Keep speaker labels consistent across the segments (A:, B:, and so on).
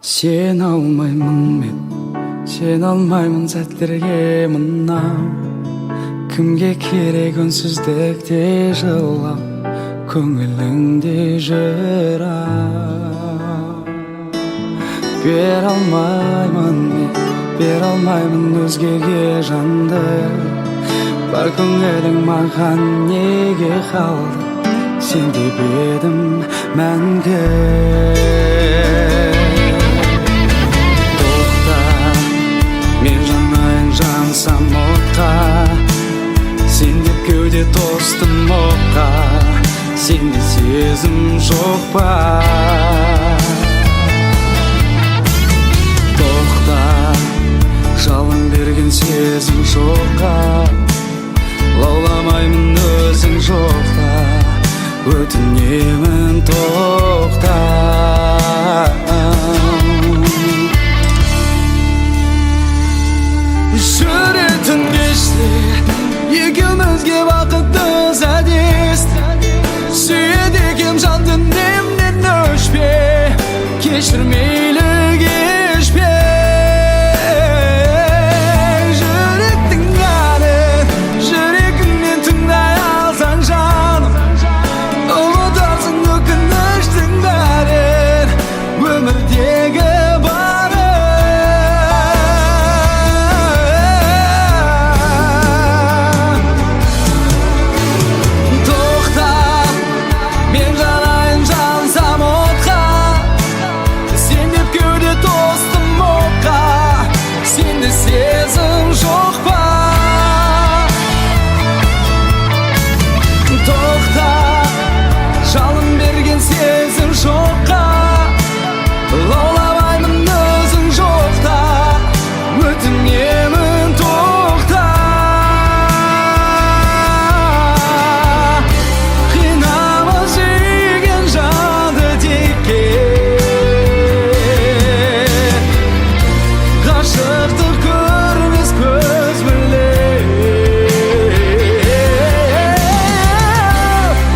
A: Sen almayman men, sen almayman sәттерге мынау. Кімге керек үнсіздікте жылап, көңіліңде жырау. Бер алмаймын мен, бер алмаймын өзгеге жанды. Бар көңілің маған неге қалды, сен деп едім мәңгі. Мен жанайын жансам отқа, сен деп кеуде тостым оққа, сенде сезім жоқ па? Тоқта, жалын берген сезім жоққа, лауламаймын өзің жоқта, өтінемін тоқта. Жүретін кеште екеумізге бақытты сәтес, сүйеді екем жан дүниемнен өшпе, кешір мейлі кешпе. Жүректің әнін жүрегіңнен тыңдай алсаң жаным, ұмытарсың өкініштің бәрін, өмірдегі сезім жоқ па? Тоқта, жалын берген сезім жоққа, лауламаймын өзің жоқта, өтінемін тоқта. Қинама сүйген жанды текке, ғашықтық көрмес көз біле,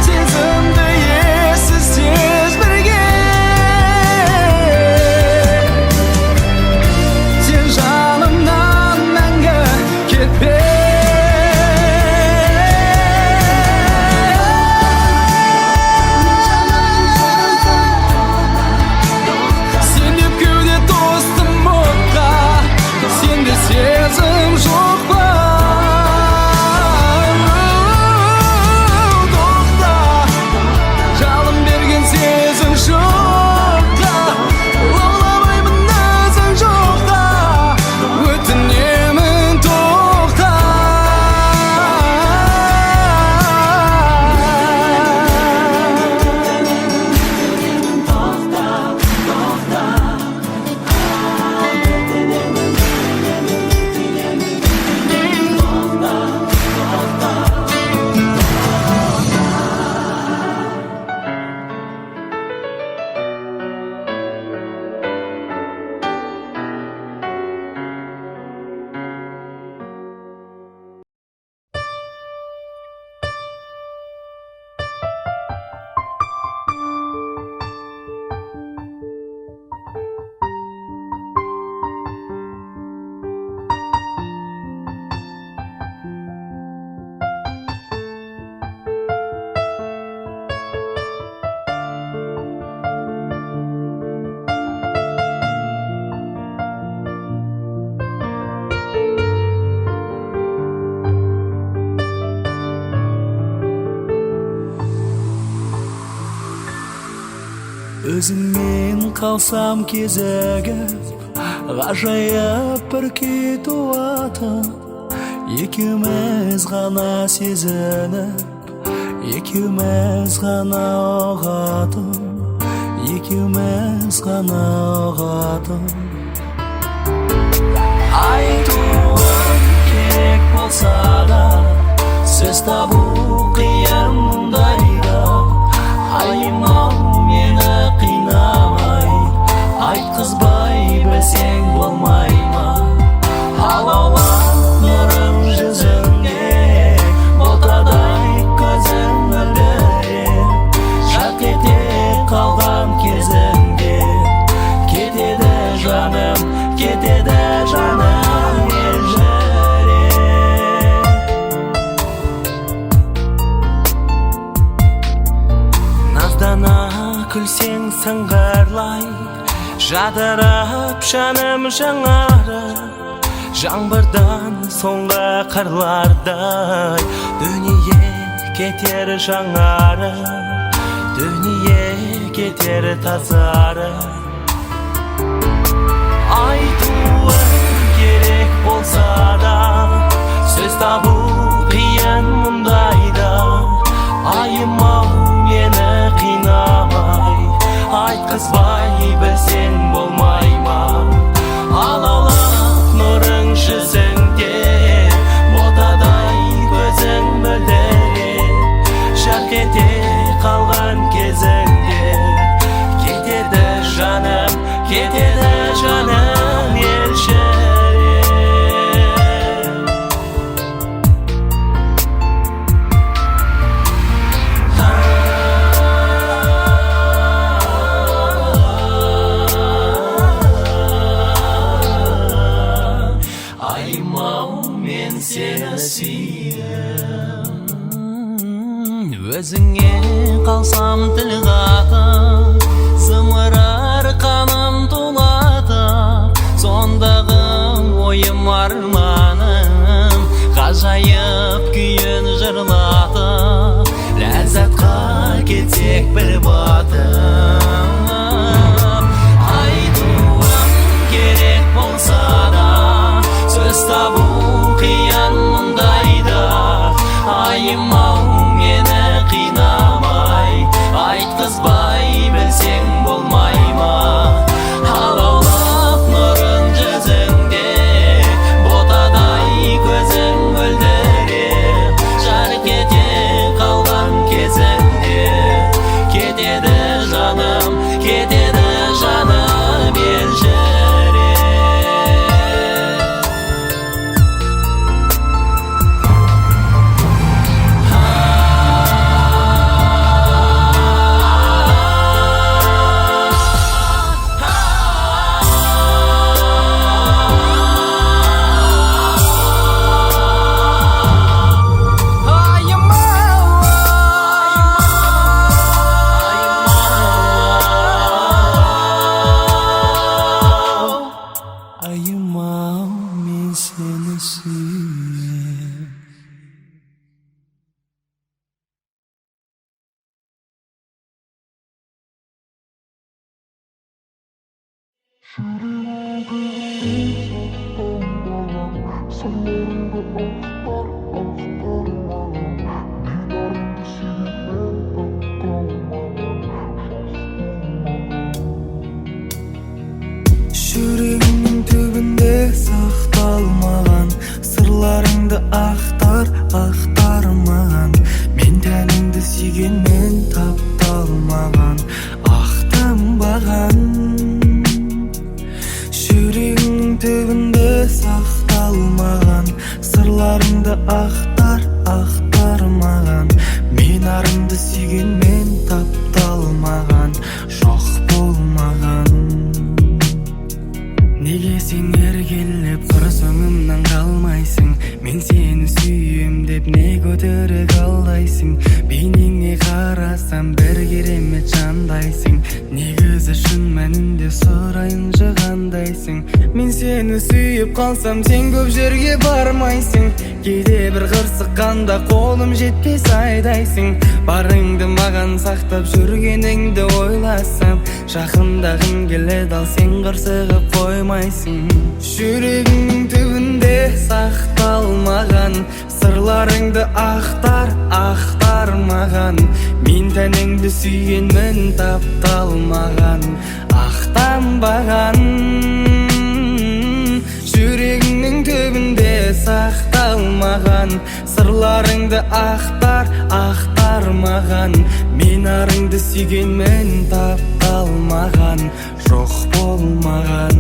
A: сезімді ессіз тез бірге, сен жанымнан мәңгі кетпе. Сен деп кеуде тостым отқа, сенде сезім жоқ па? Тоқта, жалын берген сезім жоққа, лауламаймын өзің жоқта, өтінемін тоқта.
B: Өзіңмен қалсам кезігіп, ғажайып бір күй туатын, екеуміз ғана сезініп, екеуміз ғана ұғатын, екеуміз ғана ұғатын. Айтуым керек болса да, сөз табу қиын мұндайда. Айым-ау мені қинамай, айтқызбай білсең болмай ма? Алаулап нұрым жүзіңде, ботадай көзің мөлдіреп, жарқ ете қалған кезіңде, кетеді ketedi жаным елжіреп. Наздана күлсең сыңғырлай, жадырап жаным жаңарып, жаңбырдан соңғы қырлардай дүние кетер жаңарып, дүние кетер тазарып. Айтуым керек болса да, сөз табу қиын мұндайда. Айым-ау мені қинамай, айтқызбай білсең болмай ма? Алаулап нұрың жүзіңде, ботадай көзің мөлдіреп, жарқ ете қалған кезіңде кетеді жаным елжіреп. Айым-ау мен сені сүйем, өзіңе қалсам тіл қатып, зымырар қаным тулатып, сондағым ойым арманым, ғажайып күйін жырлатып, ләззатқа кетсек бір батып. Айтуым керек болса да, сөз табу қиын мұндайда. Айым-ау мені қинамай, айтқызбай білсең болмай ма? Алаулап нұрын жүзіңде, ботадай көзің мөлдіреп, жарқ ете қалған кезіңде кетеді жаным елжіреп. Ayım-ау мен сені сүйем.
A: Жүрегімнің түбінде сақталмаған сырларыңды ақтар маған. Мен тәніңді сүйгенмен тапталмаған, ақтанбаған. Жүрегімнің түбінде сақталмаған сырларыңды ақтар маған. Мен арыңды сүйгенмен тапталмаған, жоқ болмаған. Неге сен еркелеп қыр соңымнан қалмайсың? Мен сені сүйем деп не көтерек алдайсың? Бейнеңе қарасам бір керемет жандайсың. Негізі шын мәнінде сұрайыншы қандайсың? Мен сені сүйіп қалсам сен көп жерге бармайсың. Кейде бір қырсыққанда қолым жетпес айдайсың. Барыңды маған сақтап жүргеніңді ойласам, жақындағым келеді ал сен қырсығып қоймайсың. Жүрегіңнің түбінде сақталмаған сырларыңды ақтар маған. Мен тәніңді сүйгенмін тапталмаған, ақтанбаған. Жүрегіңнің түбінде сақталмаған сырларыңды ақтар маған. Мен арыңды сүйгенмін тапталмаған, жоқ болмаған.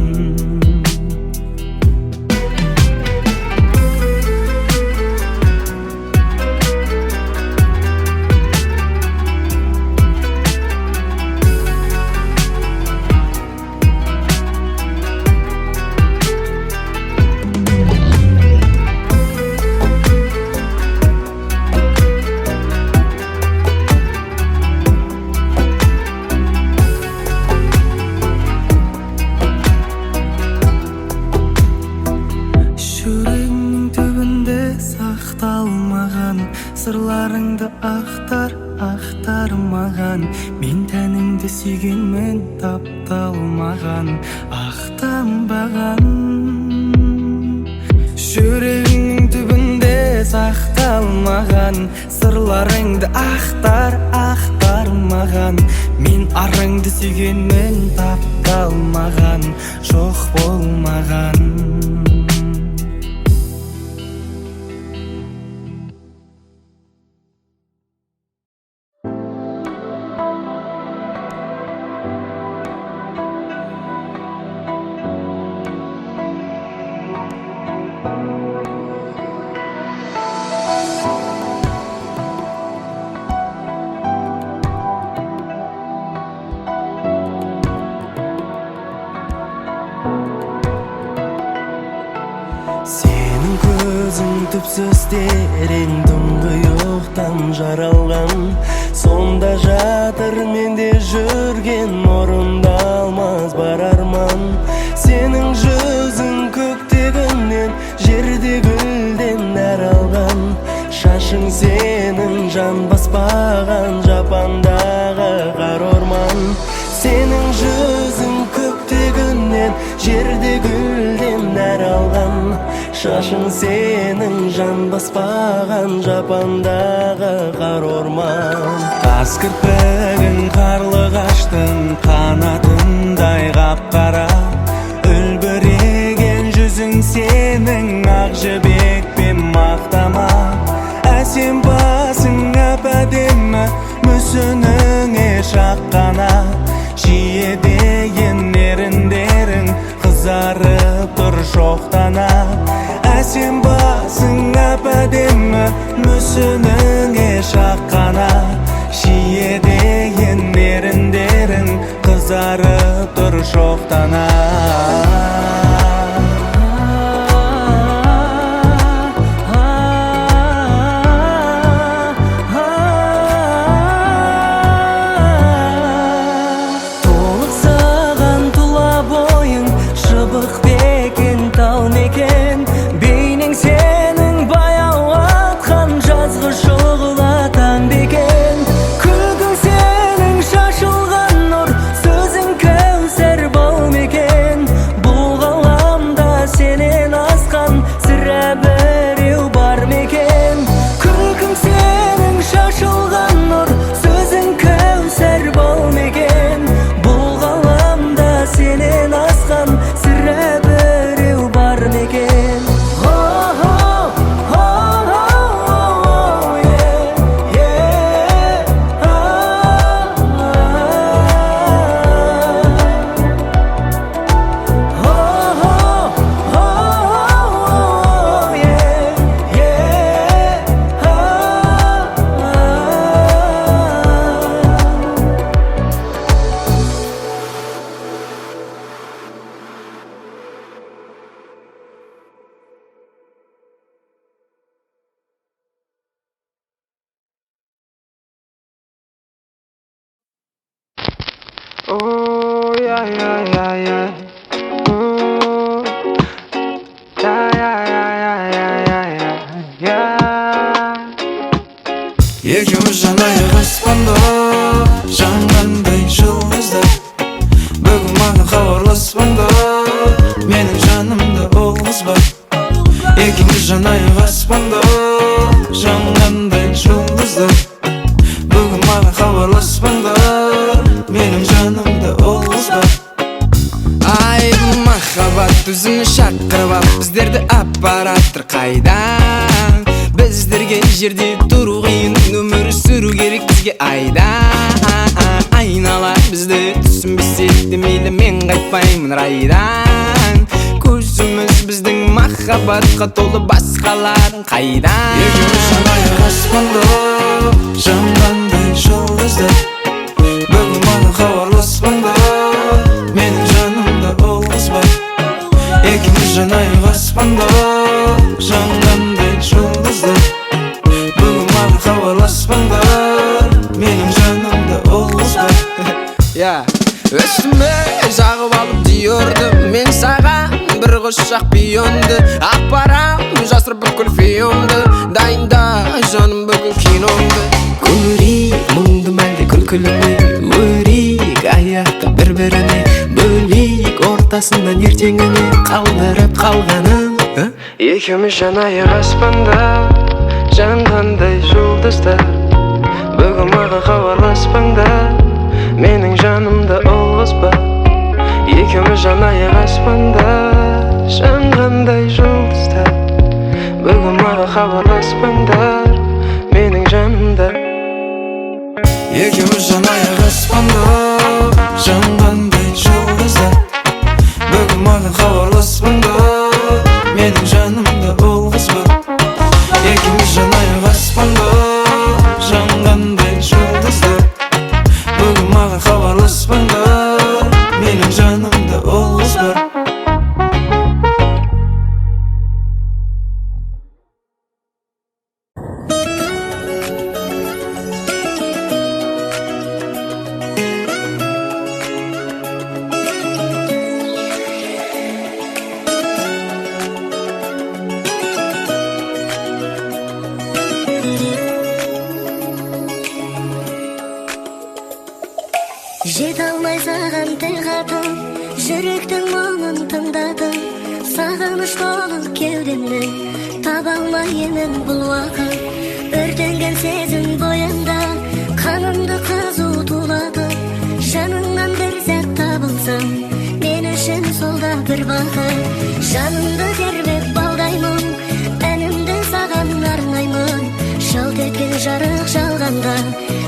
A: Арыңды сүйгенмен тапталмаған, ақтанбаған. Жүрегіңнің түбінде сақталмаған сырларыңды ақтармаған. Мен арыңды сүйгенмен тапталмаған, жоқ болмаған.
B: Senin gözün tüpsüz derin тұңғиықтан жаралған. Сонда жатыр менде жүрген орындалмас бар арман. Сенің жүзің көктегіннен, жерде гүлден нәр алған. Шашың сенің жан баспаған жапандағы қар орман. Сенің жүзің көктегіннен, жерде гүлден нәр алған. Шашың сенің жан баспаған жапандағы қар орман.
A: Тас кірпігің қарлығаштың қанатындай қап-қара. Үлбіреген жүзің сенің ақ жібекпен мақтама. Әсем басың әп-әдемі, мүсініңе шаққана. Жиедеген еріндерің қызарып тұр шоқтана. Әсем басың әп-әдемі, мүсініңе шаққана. Жиедеген еріндерің қызарып тұр шоқтана. Oh yeah yeah yeah yeah. Yeah yeah yeah yeah yeah yeah. Екеуміз жанайық аспанда, жанғандай жұлдыздар. Бүгін маған хабарласпаңда, менің жанымда ол қыз бар. Екеуміз жанайық аспанда, жанғандай жұлдыздар. Бүгін маған хабарласпаңда, менің жанымда ол қыз бар. Ай, махаббат өзіні шақырып ап, біздерді аппараттыр қайдан. Біздерге жерде тұру қиын, өмір сүру керек бізге айда. Айнала бізді түсінбесе де мейлі, мен қайтпаймын райдан. Көзіміз біздің махаббатқа толы, басқаларын қайдан. Екеуміз жанайық аспанда, жанғандай жұлдыздар. Бүгін маған хабарласпаңда, менің жанымда ол қыз бар. Екеуміз жанайық аспанда, жанғандай жұлдыздар. Бүгін маған хабарласпаңда, менің жанымда ол қыз бар. Үстіме жағып алып Диорды, мен саған бір құшақ пионды. Ақпарам жасыр бүкіл фиомды, дайында жаным бүгін киномды. Көрейік мұңды мәлде күлкілі ме, өрейік ортасынан ертеңіне қалдырып қалғаның?
B: Екеуміз жанайық аспанда жанғандай жұлдыздар. Бүгін маған хабарласпаңдар, менің жанымда олғызба. Екеуміз жанайық аспанда жанғандай жұлдыздар. Бүгін маған хабарласпаңдар, менің жанымда.
A: Екеуміз жанайық аспанда жанғандай жұлдыздар. Бүгін маған хабарласпаңдар, менің жанымда олғызба. Екеуміз жанайық аспанда жанғандай жұлдыздар. Бүгін маған хабарласпаңдар, менің жанымда олғызба.
C: Жете алмай саған тіл қатып, жүректің мұңын тыңдадым. Сағыныш толы кеудемді таба алмай емен бұл уақыт. Өртенген сезім бойымда қанымды қызу тулады. Жаныңнан бір сәт табылсам, мен үшін сол да бір бақыт. Жанымды тербеп балдаймын, әнімді саған арнаймын. Жалт еткен жарық жалғанда,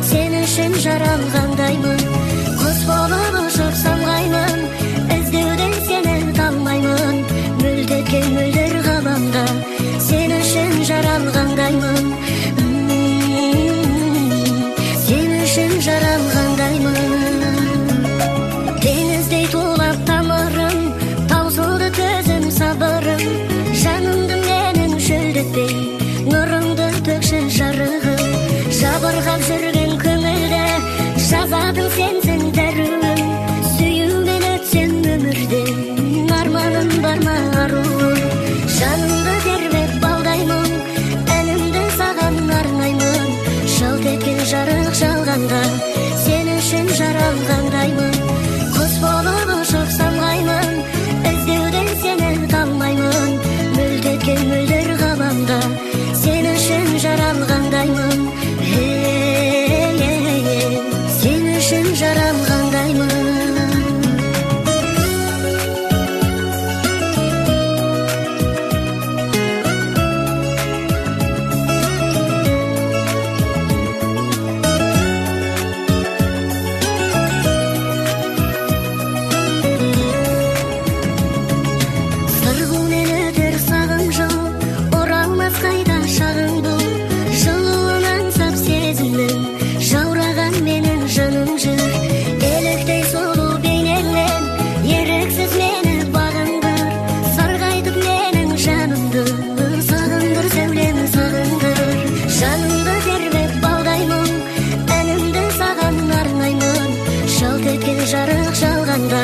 C: сен үшін жаралғандаймын. Құс болып ұшып самғаймын, іздеуден сені талмаймын. Мүлдеткен мөлдір ғаламда, сен үшін жаралғандаймын. Сен үшін жаралғандаймын. Теңіздей тулап тамырым, таусылды төзім сабырым. Жанымды менің шөлдетпей, нұрыңды төкші жарығым. Жабырғап жүрген көңілді жазадың сенсің дәруім. Сүюмен өтсем өмірден, арманым бар ма аруым. Жанымды тербеп балдаймын, әнімді саған арнаймын. Жалт еткен жарық жалғанда, сен үшін жаралғандаймын. Құс болып ұшып самғаймын, іздеуден сені талмаймын. Мүлдеткен мөлдір ғаламда, сен үшін жаралғандаймын. Сен үшін жаралғандаймын. Сырғумен өтер сағым жыл, оралмас қайда шағың бұл. Жылуын аңсап сезімнің, жаураған менің жаным жүр. Еліктей сұлу бейнеңмен, еріксіз мені бағындыр. Сарғайтып менің жанымды, сағындыр сәулем сағындыр. Жанымды тербеп балдаймын, әнімді саған арнаймын. Жалт еткен жарық жалғанда,